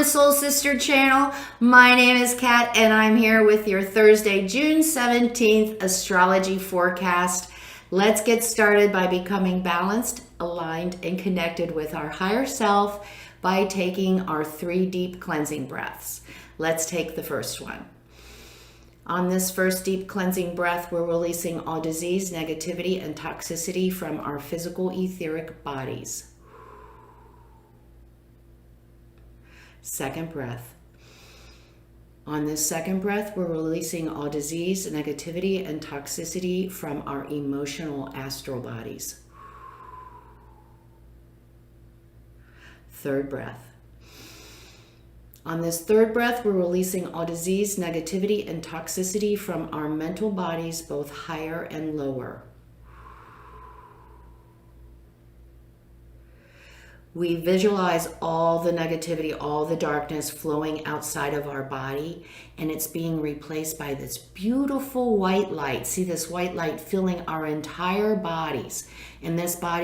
Soul Sister channel. My name is Kat and I'm here with your Thursday, June 17th astrology forecast. Let's get started by becoming balanced, aligned, and connected with our higher self by taking our 3 deep cleansing breaths. Let's take the first one. On this first deep cleansing breath, we're releasing all disease, negativity, and toxicity from our physical etheric bodies. Second breath. On this second breath, we're releasing all disease, negativity, and toxicity from our emotional astral bodies. Third breath. On this third breath, we're releasing all disease, negativity, and toxicity from our mental bodies, both higher and lower. We visualize all the negativity, all the darkness flowing outside of our body, and it's being replaced by this beautiful white light. See this white light filling our entire bodies. And this white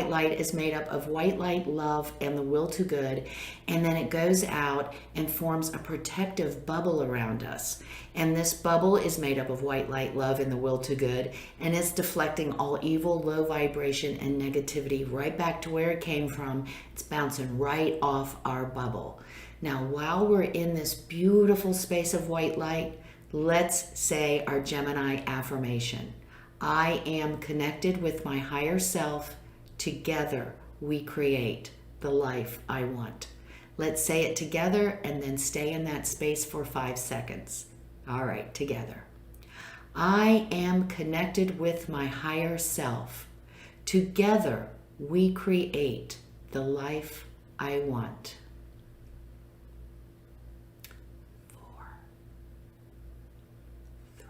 light is made up of white light, love, and the will to good. And then it goes out and forms a protective bubble around us. And this bubble is made up of white light, love, and the will to good. And it's deflecting all evil, low vibration, and negativity right back to where it came from. It's bouncing right off our bubble. Now, while we're in this beautiful space of white light, let's say our Gemini affirmation. I am connected with my higher self. Together, we create the life I want. Let's say it together and then stay in that space for 5 seconds. All right, together. I am connected with my higher self. Together, we create the life I want. 4, 3,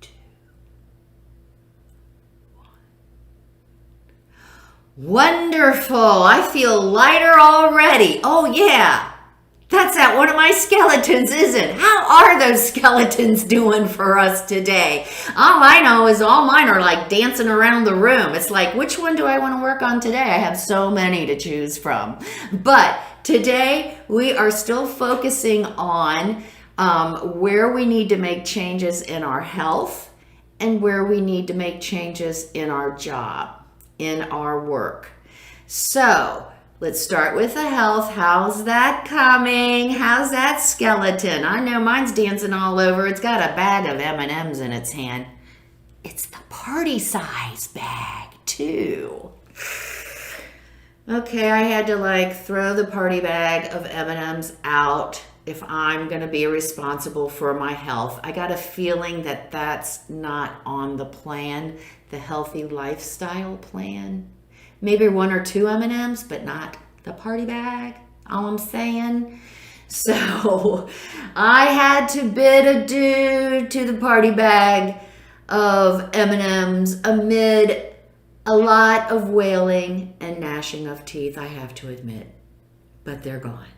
2, 1. Wonderful. I feel lighter already. Oh, yeah. That's not one of my skeletons, is it? How are those skeletons doing for us today? All I know is all mine are like dancing around the room. It's like, which one do I want to work on today? I have so many to choose from. But today we are still focusing on where we need to make changes in our health and where we need to make changes in our job, in our work. So let's start with the health. How's that coming? How's that skeleton? I know mine's dancing all over. It's got a bag of M&Ms in its hand. It's the party size bag, too. Okay, I had to throw the party bag of M&Ms out if I'm going to be responsible for my health. I got a feeling that that's not on the plan, the healthy lifestyle plan. Maybe 1 or 2 M&Ms, but not the party bag, all I'm saying. So I had to bid adieu to the party bag of M&Ms amid a lot of wailing and gnashing of teeth, I have to admit. But they're gone.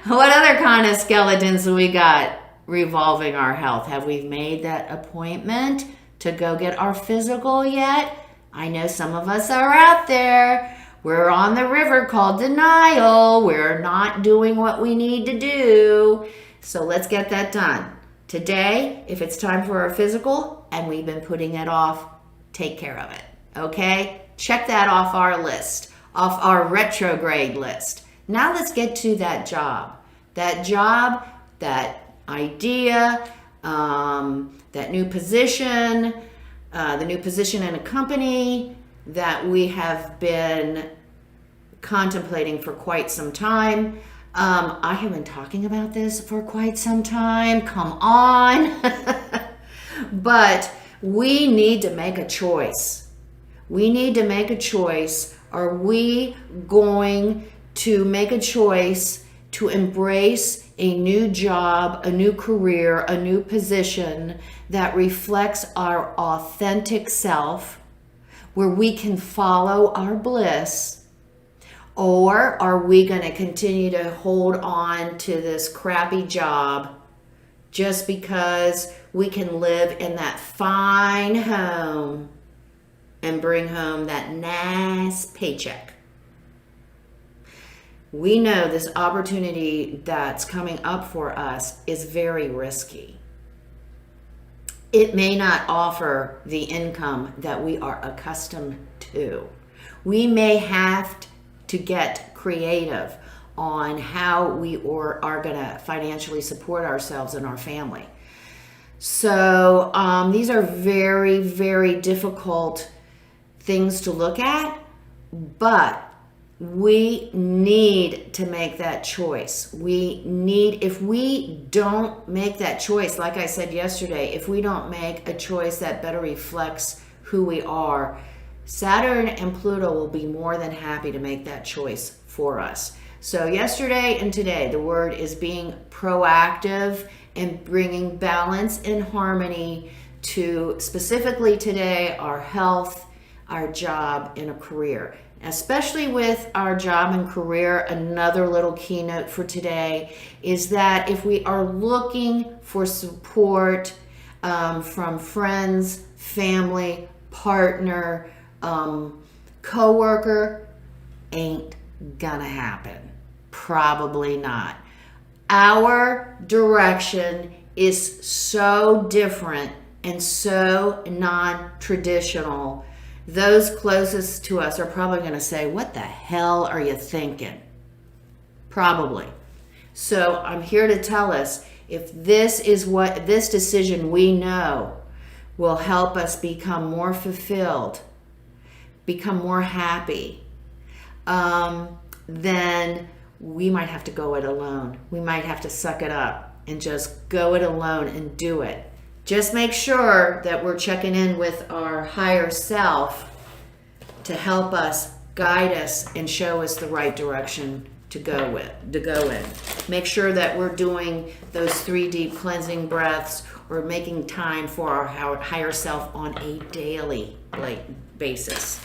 What other kind of skeletons have we got revolving our health? Have we made that appointment to go get our physical yet? I know some of us are out there. We're on the river called denial. We're not doing what we need to do. So let's get that done. Today, if it's time for our physical and we've been putting it off, take care of it. Okay? Check that off our list, off our retrograde list. Now let's get to that job. That job, that idea, that new position, the new position in a company that we have been contemplating for quite some time. I have been talking about this for quite some time. Come on. But we need to make a choice. We need to make a choice. Are we going to make a choice to embrace a new job, a new career, a new position that reflects our authentic self, where we can follow our bliss? Or are we going to continue to hold on to this crappy job just because we can live in that fine home and bring home that nice paycheck. We know this opportunity that's coming up for us is very risky. It may not offer the income that we are accustomed to. We may have to get creative on how we are going to financially support ourselves and our family. So these are very, very difficult things to look at, but we need to make that choice. If we don't make that choice, like I said yesterday, if we don't make a choice that better reflects who we are, Saturn and Pluto will be more than happy to make that choice for us. So yesterday and today, the word is being proactive and bringing balance and harmony to, specifically today, our health, our job, and a career. Especially with our job and career, another little keynote for today is that if we are looking for support from friends, family, partner, co-worker, ain't gonna happen. Probably not. Our direction is so different and so non-traditional. Those closest to us are probably going to say, what the hell are you thinking? Probably. So I'm here to tell us, if this decision we know will help us become more fulfilled, become more happy, then we might have to go it alone. We might have to suck it up and just go it alone and do it. Just make sure that we're checking in with our higher self to help us, guide us, and show us the right direction to go in. Make sure that we're doing those 3 deep cleansing breaths or making time for our higher self on a daily basis.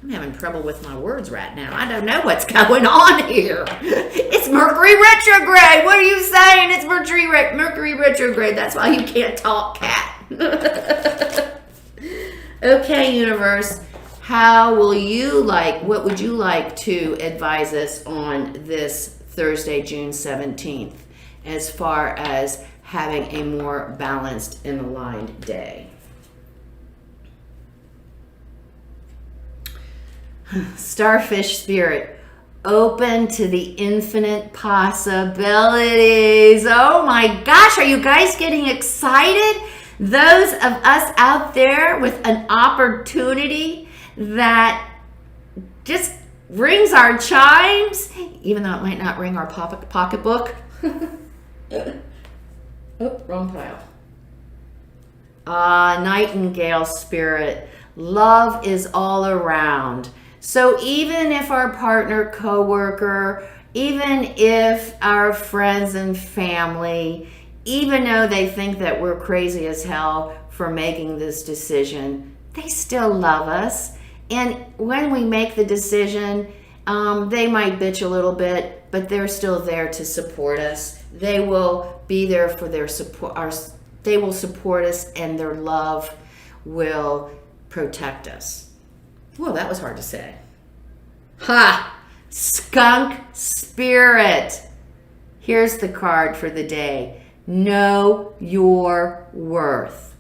I'm having trouble with my words right now. I don't know what's going on here. It's Mercury retrograde. What are you saying? It's Mercury retrograde. That's why you can't talk, cat. Okay, universe. What would you like to advise us on this Thursday, June 17th, as far as having a more balanced and aligned day? Starfish spirit, open to the infinite possibilities. Oh my gosh, are you guys getting excited? Those of us out there with an opportunity that just rings our chimes, even though it might not ring our pocketbook. Oh, wrong pile. Nightingale spirit, love is all around. So even if our partner, coworker, even if our friends and family, even though they think that we're crazy as hell for making this decision, they still love us. And when we make the decision, they might bitch a little bit, but they're still there to support us. They will be there for their support. They will support us, and their love will protect us. Whoa, that was hard to say. Ha! Skunk spirit. Here's the card for the day. Know your worth.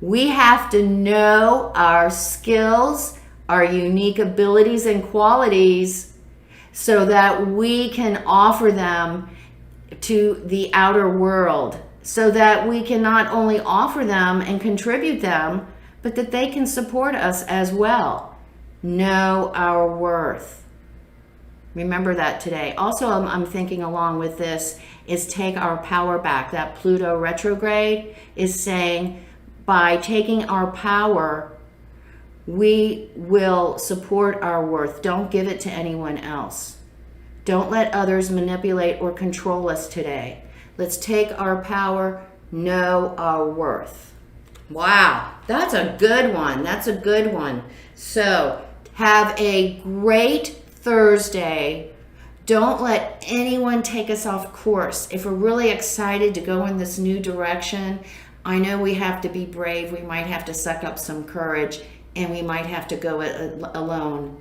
We have to know our skills, our unique abilities and qualities, so that we can offer them to the outer world, so that we can not only offer them and contribute them, but that they can support us as well. Know our worth. Remember that today. Also, I'm thinking along with this is take our power back. That Pluto retrograde is saying by taking our power, we will support our worth. Don't give it to anyone else. Don't let others manipulate or control us today. Let's take our power, know our worth. Wow, that's a good one. That's a good one. So have a great Thursday. Don't let anyone take us off course. If we're really excited to go in this new direction, I know we have to be brave. We might have to suck up some courage, and we might have to go it alone.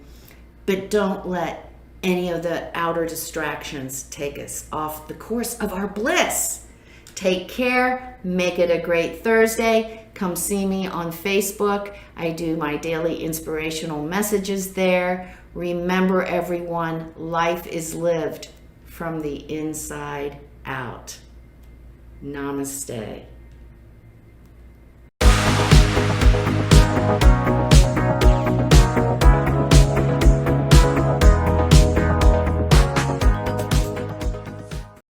But don't let any of the outer distractions take us off the course of our bliss. Take care. Make it a great Thursday. Come see me on Facebook. I do my daily inspirational messages there. Remember, everyone, life is lived from the inside out. Namaste.